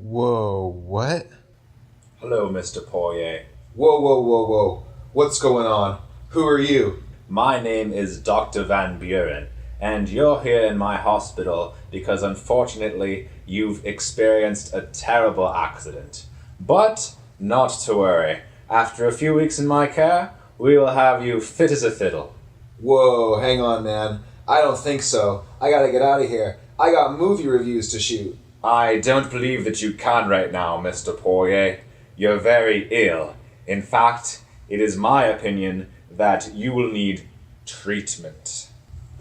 Whoa, what? Hello, Mr. Poirier. Whoa. What's going on? Who are you? My name is Dr. Van Buren, and you're here in my hospital because unfortunately you've experienced a terrible accident. But not to worry. After a few weeks in my care, we will have you fit as a fiddle. Whoa, hang on, man. I don't think so. I gotta get out of here. I got movie reviews to shoot. I don't believe that you can right now, Mr. Poirier. You're very ill. In fact, it is my opinion that you will need treatment.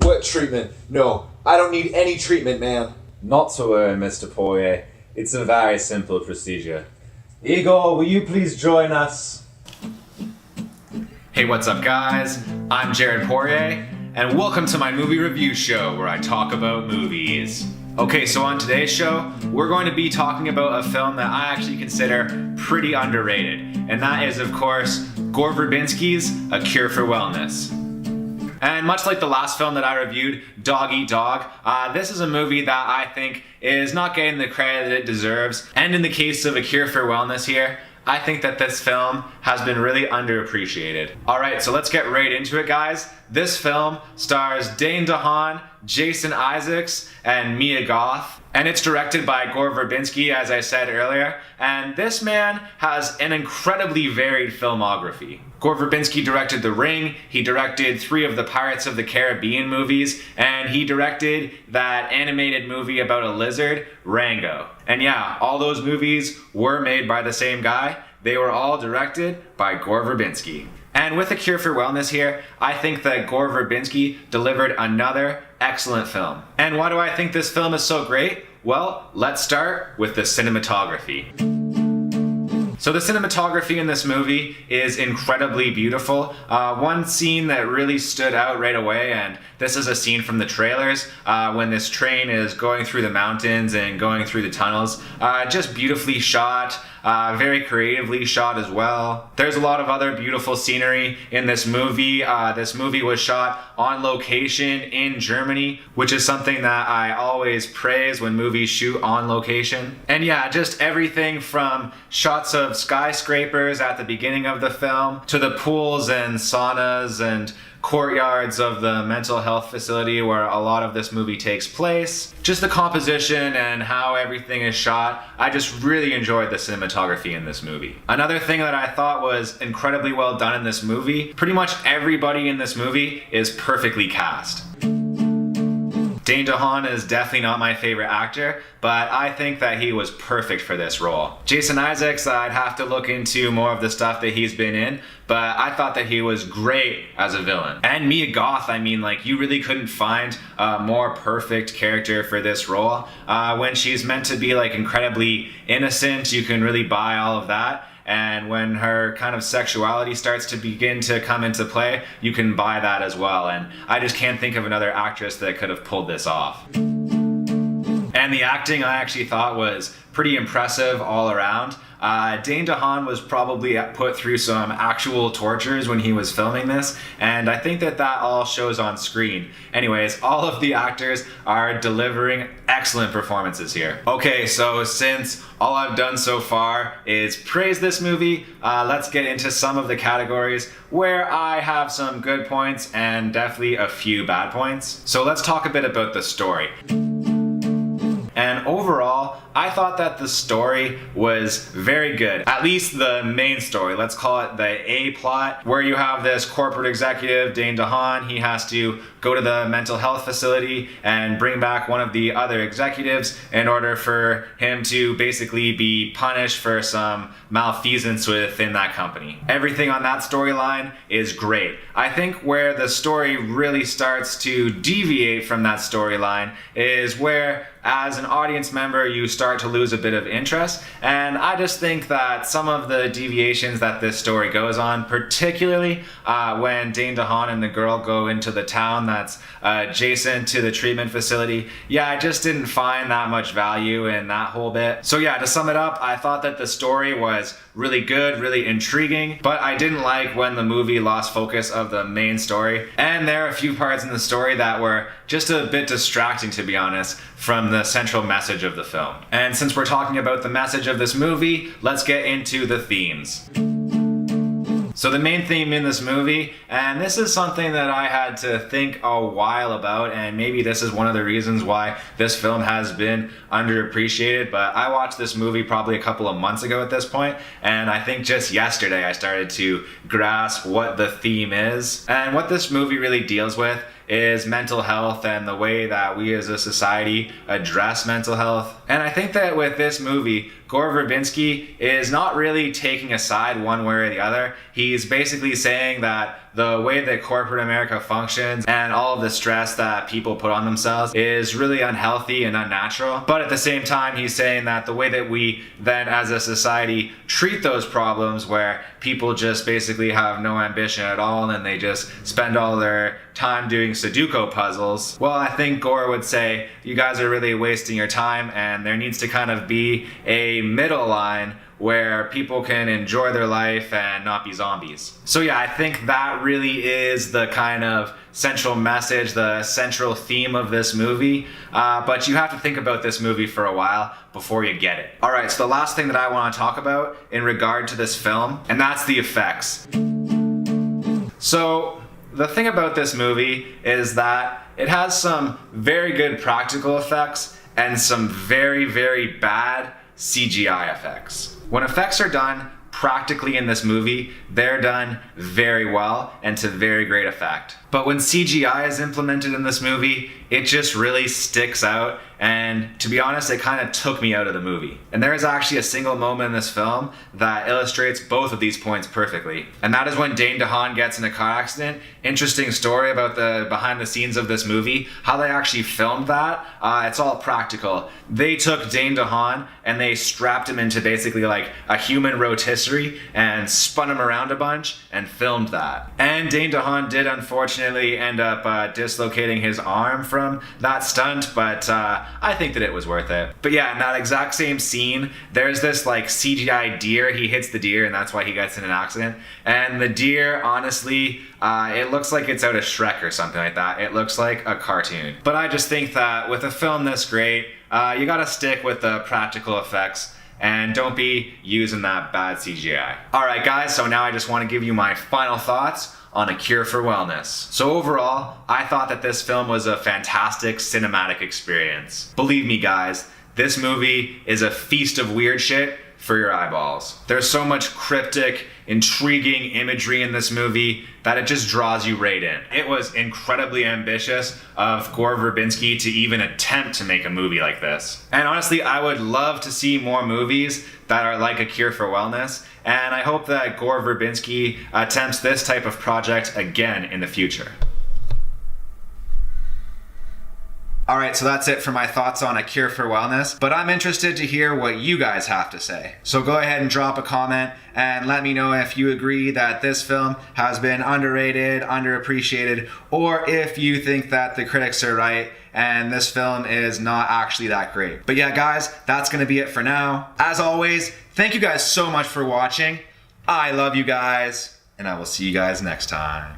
What treatment? No, I don't need any treatment, man. Not to worry, Mr. Poirier. It's a very simple procedure. Igor, will you please join us? Hey, what's up, guys? I'm Jared Poirier, and welcome to my movie review show where I talk about movies. Okay, so on today's show, we're going to be talking about a film that I actually consider pretty underrated, and that is, of course, Gore Verbinski's A Cure for Wellness. And much like the last film that I reviewed, Dog Eat Dog, this is a movie that I think is not getting the credit that it deserves. And in the case of A Cure for Wellness here, I think that this film has been really underappreciated. Alright, so let's get right into it, guys. This film stars Dane DeHaan, Jason Isaacs, and Mia Goth. And it's directed by Gore Verbinski, as I said earlier. And this man has an incredibly varied filmography. Gore Verbinski directed The Ring, he directed 3 of the Pirates of the Caribbean movies, and he directed that animated movie about a lizard, Rango. And yeah, all those movies were made by the same guy. They were all directed by Gore Verbinski. And with A Cure for Wellness here, I think that Gore Verbinski delivered another excellent film. And why do I think this film is so great? Well, let's start with the cinematography. So the cinematography in this movie is incredibly beautiful. One scene that really stood out right away, and this is a scene from the trailers, when this train is going through the mountains and going through the tunnels. Just beautifully shot, very creatively shot as well. There's a lot of other beautiful scenery in this movie. This movie was shot on location in Germany, which is something that I always praise when movies shoot on location. And yeah, just everything from shots of skyscrapers at the beginning of the film to the pools and saunas and courtyards of the mental health facility where a lot of this movie takes place. Just the composition and how everything is shot, I just really enjoyed the cinematography in this movie. Another thing that I thought was incredibly well done in this movie, pretty much everybody in this movie is perfectly cast. Dane DeHaan is definitely not my favorite actor, but I think that he was perfect for this role. Jason Isaacs, I'd have to look into more of the stuff that he's been in, but I thought that he was great as a villain. And Mia Goth, I mean, like, you really couldn't find a more perfect character for this role. When she's meant to be like incredibly innocent, you can really buy all of that. And when her kind of sexuality starts to begin to come into play, you can buy that as well. And I just can't think of another actress that could have pulled this off. And the acting I actually thought was pretty impressive all around. Dane DeHaan was probably put through some actual tortures when he was filming this, and I think that all shows on screen. Anyways, all of the actors are delivering excellent performances here. Okay, so since all I've done so far is praise this movie, let's get into some of the categories where I have some good points and definitely a few bad points. So let's talk a bit about the story. And overall, I thought that the story was very good. At least the main story, let's call it the A plot, where you have this corporate executive, Dane DeHaan. He has to go to the mental health facility and bring back one of the other executives in order for him to basically be punished for some malfeasance within that company. Everything on that storyline is great. I think where the story really starts to deviate from that storyline is where, as an audience member, you start to lose a bit of interest. And I just think that some of the deviations that this story goes on, particularly when Dane DeHaan and the girl go into the town that's adjacent to the treatment facility, yeah, I just didn't find that much value in that whole bit. So yeah, to sum it up, I thought that the story was really good, really intriguing, but I didn't like when the movie lost focus of the main story. And there are a few parts in the story that were just a bit distracting, to be honest, from the central message of the film. And since we're talking about the message of this movie, let's get into the themes. So the main theme in this movie, and this is something that I had to think a while about, and maybe this is one of the reasons why this film has been underappreciated, but I watched this movie probably a couple of months ago at this point, and I think just yesterday I started to grasp what the theme is. And what this movie really deals with is mental health and the way that we as a society address mental health. And I think that with this movie, Gore Verbinski is not really taking a side one way or the other. He's basically saying that the way that corporate America functions and all of the stress that people put on themselves is really unhealthy and unnatural. But at the same time, he's saying that the way that we then as a society treat those problems, where people just basically have no ambition at all and they just spend all their time doing Sudoku puzzles, well, I think Gore would say you guys are really wasting your time, and there needs to kind of be a middle line where people can enjoy their life and not be zombies. So yeah, I think that really is the kind of central message, the central theme of this movie. But you have to think about this movie for a while before you get it. All right, so the last thing that I want to talk about in regard to this film, and that's the effects. So the thing about this movie is that it has some very good practical effects and some very, very bad CGI effects. When effects are done practically in this movie, they're done very well and to very great effect. But when CGI is implemented in this movie, it just really sticks out, and to be honest, it kind of took me out of the movie. And there is actually a single moment in this film that illustrates both of these points perfectly. And that is when Dane DeHaan gets in a car accident. Interesting story about the behind the scenes of this movie, how they actually filmed that. It's all practical. They took Dane DeHaan and they strapped him into basically like a human rotisserie and spun him around a bunch and filmed that. And Dane DeHaan did unfortunately end up dislocating his arm from that stunt, but I think that it was worth it. But yeah, in that exact same scene, there's this like CGI deer. He hits the deer and that's why he gets in an accident. And the deer, honestly, it looks like it's out of Shrek or something like that. It looks like a cartoon. But I just think that with a film this great, you gotta stick with the practical effects and don't be using that bad CGI. Alright guys, so now I just want to give you my final thoughts on A Cure for Wellness. So overall, I thought that this film was a fantastic cinematic experience. Believe me guys, this movie is a feast of weird shit for your eyeballs. There's so much cryptic, intriguing imagery in this movie that it just draws you right in. It was incredibly ambitious of Gore Verbinski to even attempt to make a movie like this. And honestly, I would love to see more movies that are like A Cure for Wellness, and I hope that Gore Verbinski attempts this type of project again in the future. Alright, so that's it for my thoughts on A Cure for Wellness, but I'm interested to hear what you guys have to say. So go ahead and drop a comment and let me know if you agree that this film has been underrated, underappreciated, or if you think that the critics are right and this film is not actually that great. But yeah guys, that's gonna be it for now. As always, thank you guys so much for watching. I love you guys, and I will see you guys next time.